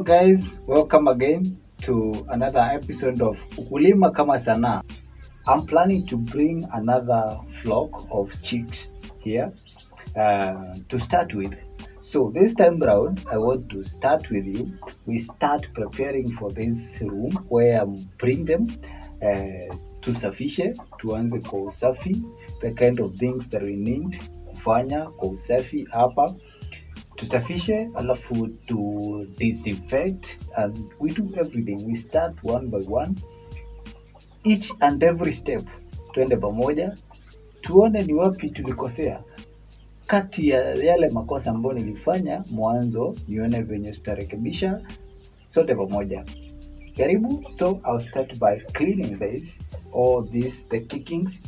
guys, welcome again to another episode of Ukulima Kama Sanaa. I'm planning to bring another flock of chicks here to start with. So this time round, I want to start with you. We start preparing for this room where I'm bring them tusafishe, tuanze kwa usafi, the kind of things that we need kufanya kwa usafi hapa. Tusafishe alafu to disinfect, and we do everything. We start one by one, each and every step. Twende pamoja tuone ni wapi tulikosea, kati ya yale makosa ambayo nilifanya mwanzo, nione venye tutarekebisha sote pamoja. Karibu. So I'll start by cleaning this, all these the kickings.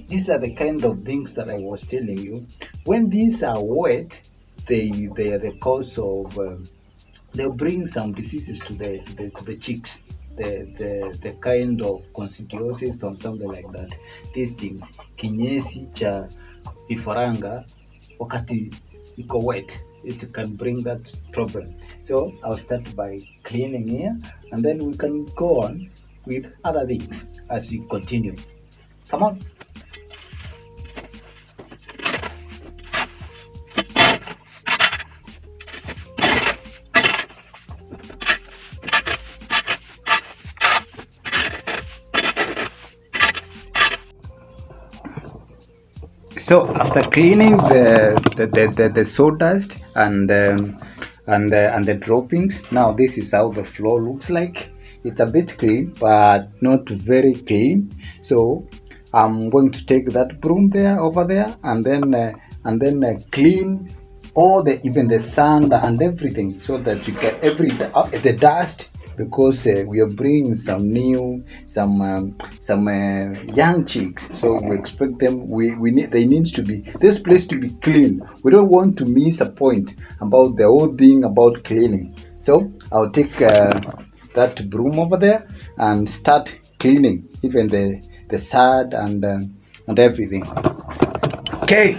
These are the kind of things that I was telling you. When these are wet, they are the cause of they'll bring some diseases to the chicks, the kind of constituencies or something like that. These things, kinyesi cha vifaranga wakati iko wet, it can bring that problem. So I'll start by cleaning here, and then we can go on with other things as we continue. Come on. So after cleaning the sawdust and the droppings, now this is how the floor looks like. It's a bit clean, but not very clean. So I'm going to take that broom over there, and then clean all even the sand and everything, so that you get the dust, because we are bringing some young chicks, so we expect them. They need to be this place to be clean. We don't want to miss a point about the whole thing about cleaning. So I'll take that broom over there and start cleaning even the sand and everything. Okay.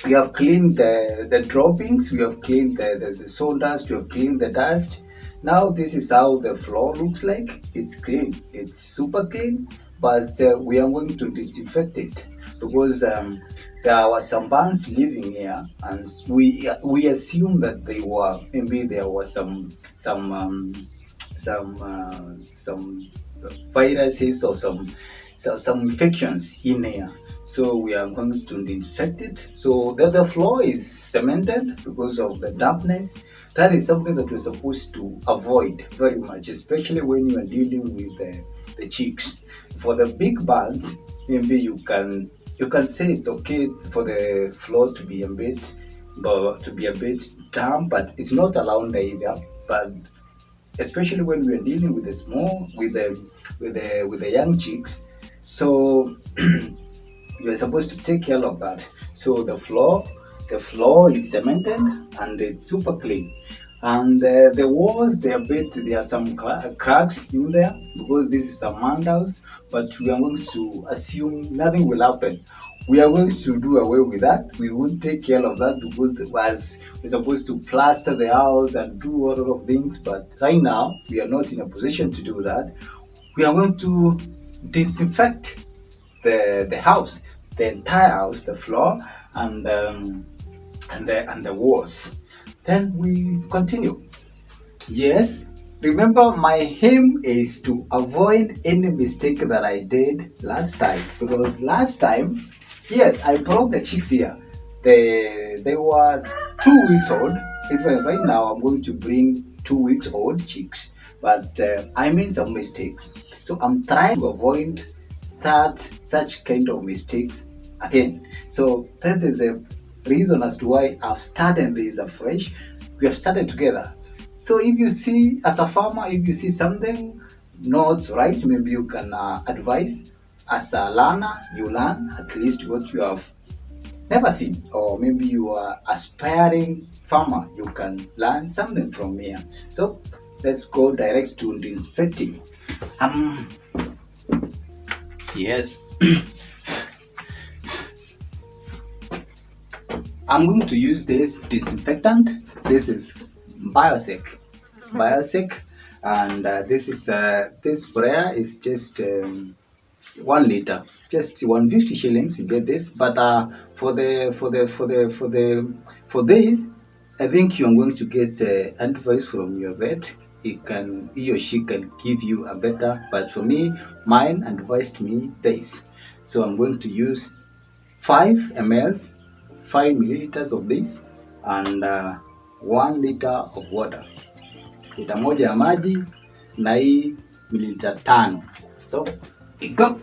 We have cleaned the droppings, we have cleaned the sawdust, we have cleaned the dust. Now this is how the floor looks like. It's clean, it's super clean, but we are going to disinfect it, because there were some bugs living here, and we assume that maybe there was some viruses or some infections in here. So we are going to disinfect it. So the floor is cemented because of the dampness. That is something that we're supposed to avoid very much, especially when you are dealing with the chicks. For the big birds, maybe you can say it's okay for the floor to be a bit damp, but it's not allowed either. But especially when we are dealing with the young chicks, so you are supposed to take care of that. So the floor is cemented and it's super clean, and the walls, there are some cracks in there, because this is a man house, but we are going to assume nothing will happen. We are going to do away with that. We won't take care of that, because we're supposed to plaster the house and do a lot of things, but right now we are not in a position to do that. We are going to disinfect the house, the entire house, the floor and the walls. Then we continue. Yes, remember, my aim is to avoid any mistake that I did last time, because last time, yes, I brought the chicks here. They were 2 weeks old. Even right now, I'm going to bring 2 weeks old chicks, but I made some mistakes. So I'm trying to avoid such kind of mistakes again. So that is a reason as to why I've started this afresh. We have started together. So if you see, as a farmer, if you see something not right, maybe you can advise. As a learner, you learn at least what you have never seen, or maybe you are aspiring farmer, you can learn something from here. So let's go direct to inspecting. Yes. I'm going to use this disinfectant. This is Biosec. It's Biosec, and this sprayer is just 1 liter, just 150 shillings. You get this, but for this, I think you're going to get advice from your vet. He or she can give you a better, but for me, mine advised me this. So I'm going to use 5 mls, 5 milliliters of this, and 1 liter of water. Lita moja ya maji na hii mililita 5. So go.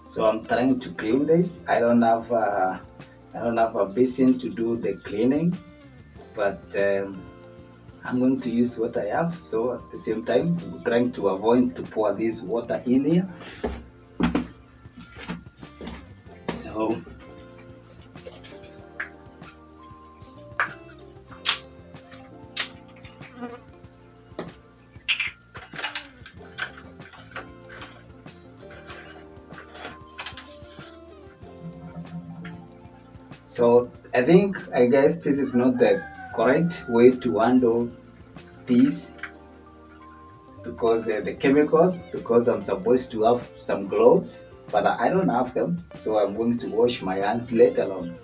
So I'm trying to clean this. I don't have a basin to do the cleaning, but I'm going to use what I have. So at the same time, I'm trying to avoid to pour this water in here. So I guess this is not the correct way to handle this, because the chemicals, because I'm supposed to have some gloves, but I don't have them, so I'm going to wash my hands later on.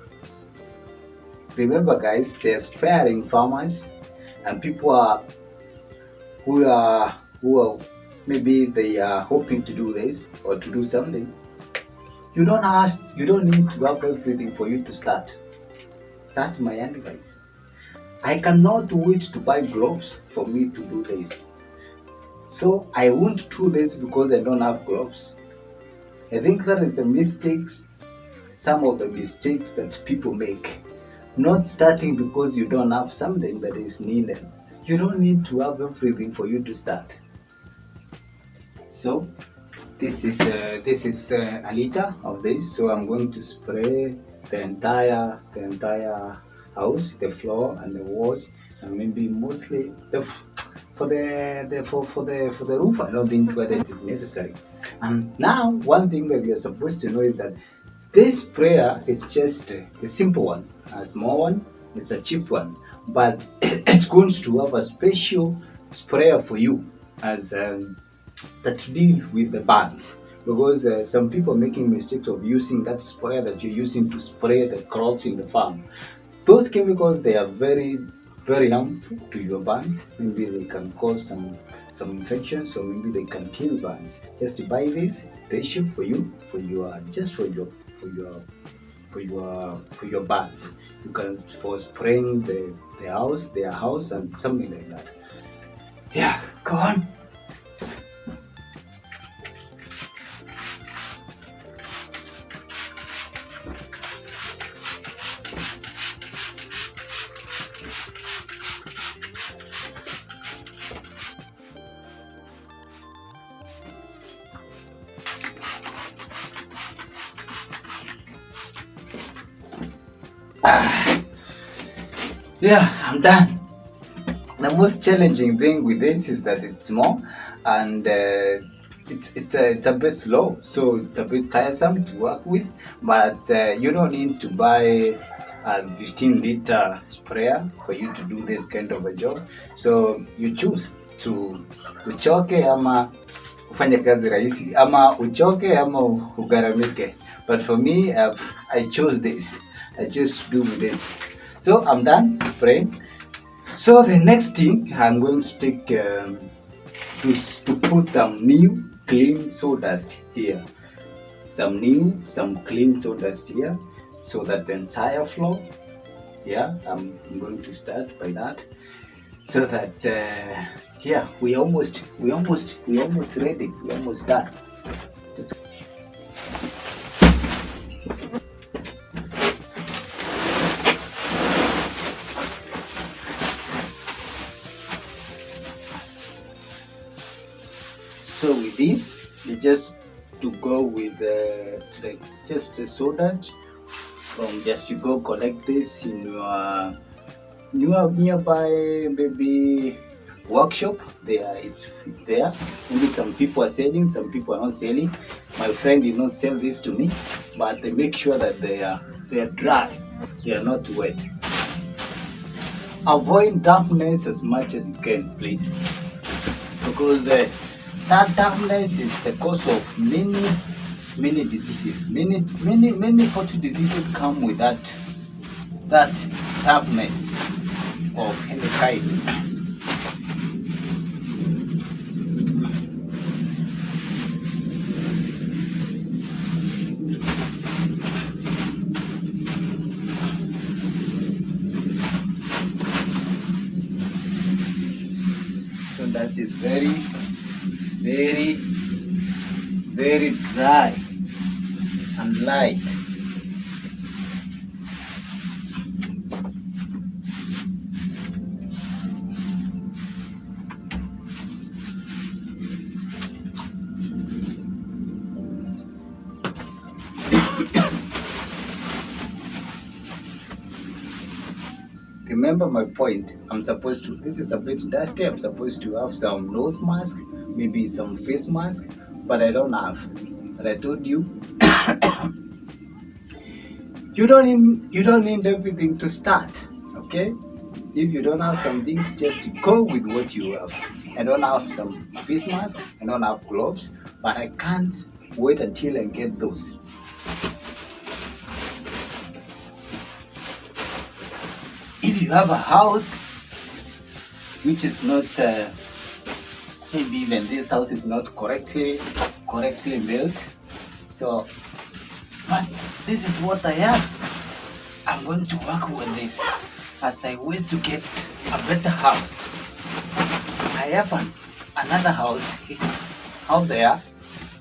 Remember guys, they're sparing farmers and people who are maybe they are hoping to do this or to do something. You don't need to have everything for you to start. That's my advice. I cannot wait to buy gloves for me to do this. So I won't do this because I don't have gloves. I think that is some of the mistakes that people make. Not starting because you don't have something that is needed. You don't need to have everything for you to start. So this is a liter of this. So I'm going to spray the entire house, the floor and the walls, and maybe mostly for the roof. I don't think whether it is necessary. And now one thing that you're supposed to know is that this sprayer, it's just a simple one, a small one. It's a cheap one, but it's going to have a special sprayer for you as that deal with the burns, because some people are making mistakes of using that sprayer that you're using to spray the crops in the farm. Those chemicals, they are very harmful to your burns. Maybe they can cause some infections, or maybe they can kill burns. Just buy this special for you, for your burns. You can, for spraying their house and something like that. Yeah, go on. Yeah, I'm done. The most challenging thing with this is that it's small, and it's a bit slow, so it's a bit tiresome to work with. But you don't need to buy a 15-liter sprayer for you to do this kind of a job. So you choose to uchoke ama ufanye kazi rahisi, ama uchoke ama ugaramike. But for me, I chose this. I just do this. So I'm done spraying. So the next thing I'm going to take to put some new clean sawdust here. Some clean sawdust here, so that the entire floor. Yeah, I'm going to start by that, so that yeah, we almost ready. We almost done. So with this, you just to go with just sawdust. Just you go collect this in nearby maybe workshop there, it's there. Maybe some people are selling, some people are not selling. My friend did not sell this to me, but they make sure that they are dry, they are not wet. Avoid dampness as much as you can, please, because that dampness is the cause of many diseases. Many poultry diseases come with that dampness of any kind. So that is very dry and light. Remember my point. This is a bit dusty. I'm supposed to have some nose mask, maybe some face mask, but I don't have. But I told you, you don't need everything to start. Okay? If you don't have some things, just go with what you have. I don't have some face mask. I don't have gloves, but I can't wait until I get those. If you have a house which is not maybe even this house is not correctly built, so but this is what I have. I'm going to work with this as I wait to get a better house. I have another house, it's out there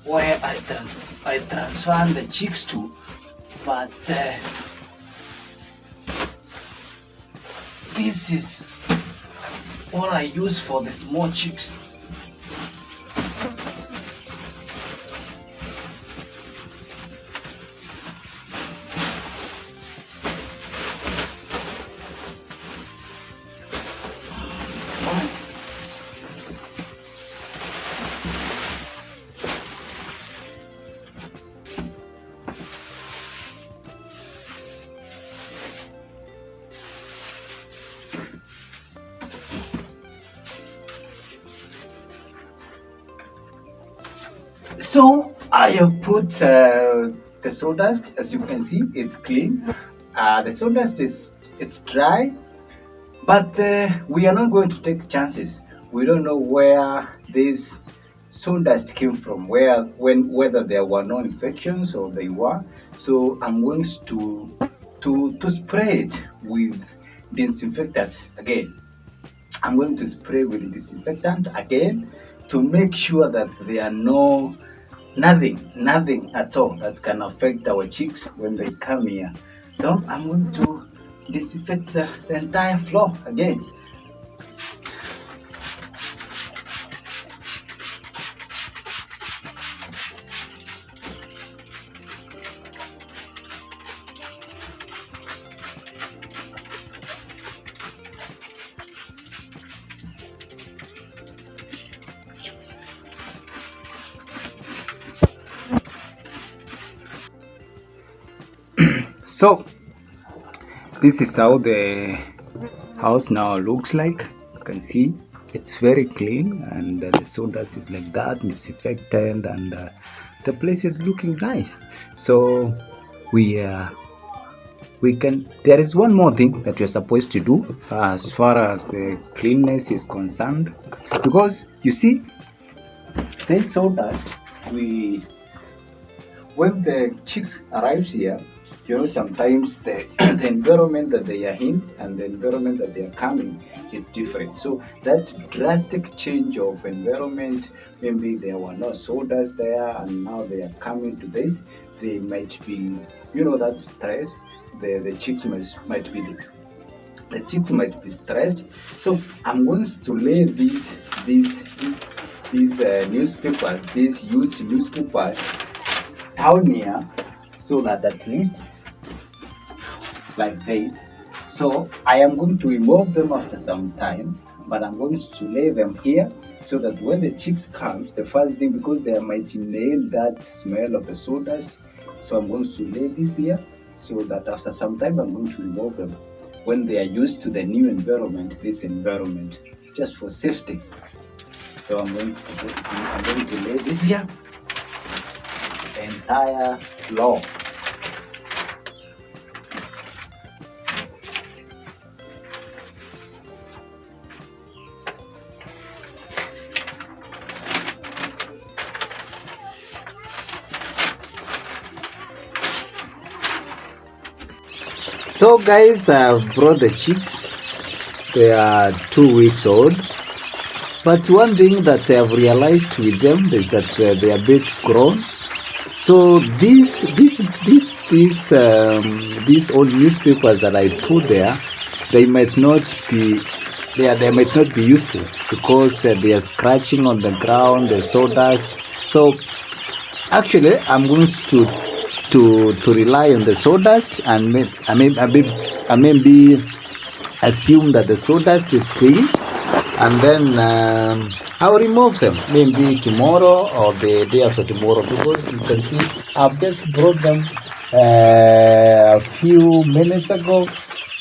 where I transfer the chicks to, but this is what I use for the small chicks. So I have put the sawdust. As you can see, it's clean. The sawdust it's dry, but we are not going to take chances. We don't know where this sawdust came from, whether there were no infections or they were. So I'm going to spray it with disinfectant again. I'm going to spray with disinfectant again to make sure that there are nothing at all that can affect our chicks when they come here. So I'm going to disinfect the entire floor again. So this is how the house now looks like. You can see it's very clean, and the sawdust is like that, disinfectant, and the place is looking nice. So we can. There is one more thing that we're supposed to do as far as the cleanness is concerned, because you see this sawdust, when the chicks arrives here, sometimes the environment that they are in and the environment that they are coming is different. So that drastic change of environment, maybe there were no sawdust there and now they are coming to this, they might be, that stress, the chicks might be stressed. So I'm going to lay these newspapers, these used newspapers down here, so that at least like this, So I am going to remove them after some time, but I'm going to lay them here so that when the chicks comes, the first thing, because they might inhale that smell of the sawdust, so I'm going to lay this here so that after some time I'm going to remove them when they are used to the new environment, this environment, just for safety. So I'm going to lay this here, the entire floor. So guys, I've brought the chicks. They are 2 weeks old. But one thing that I've realized with them is that they are a bit grown. So these old newspapers that I put there, they might not be useful because they are scratching on the ground, the sawdust. So actually, I'm going to rely on the sawdust and maybe assume that the sawdust is clean, and then I'll remove them maybe tomorrow or the day after tomorrow, because you can see I've just brought them a few minutes ago,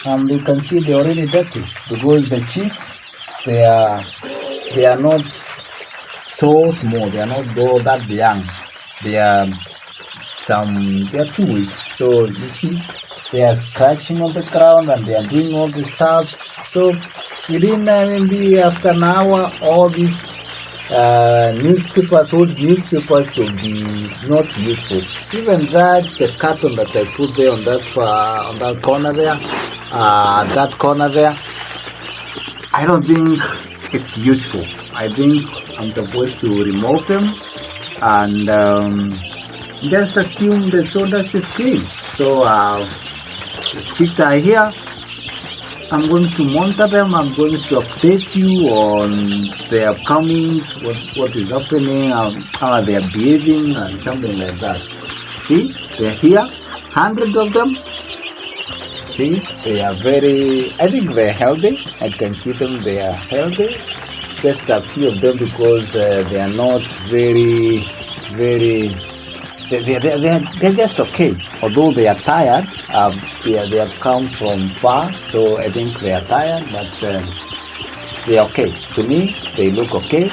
and you can see they're already dirty because the chicks, they are not so small, they are not that young, they are 2 weeks. So you see they are scratching on the ground and they are doing all the stuff. So within maybe after an hour, all these old newspapers will be not useful. Even that carton that I put there on that corner there, I don't think it's useful. I think I'm supposed to remove them and just assume the sawdust is clean. So the chicks are here. I'm going to monitor them. I'm going to update you on their comings, what is happening, how they are behaving, and something like that. See, they're here, 100 of them. See, they are I think they're healthy. I can see them, they are healthy. Just a few of them because they are not very they're just okay. Although they are tired, they have come from far, so I think they are tired, but they are okay. To me, they look okay.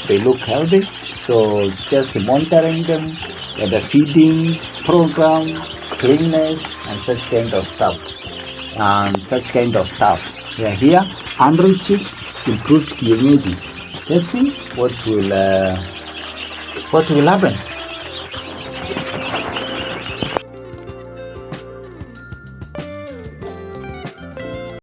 They look healthy. So just monitoring them, the feeding program, cleanness, and such kind of stuff. They are here. 100 chicks, improved cleanliness. Let's see what will happen.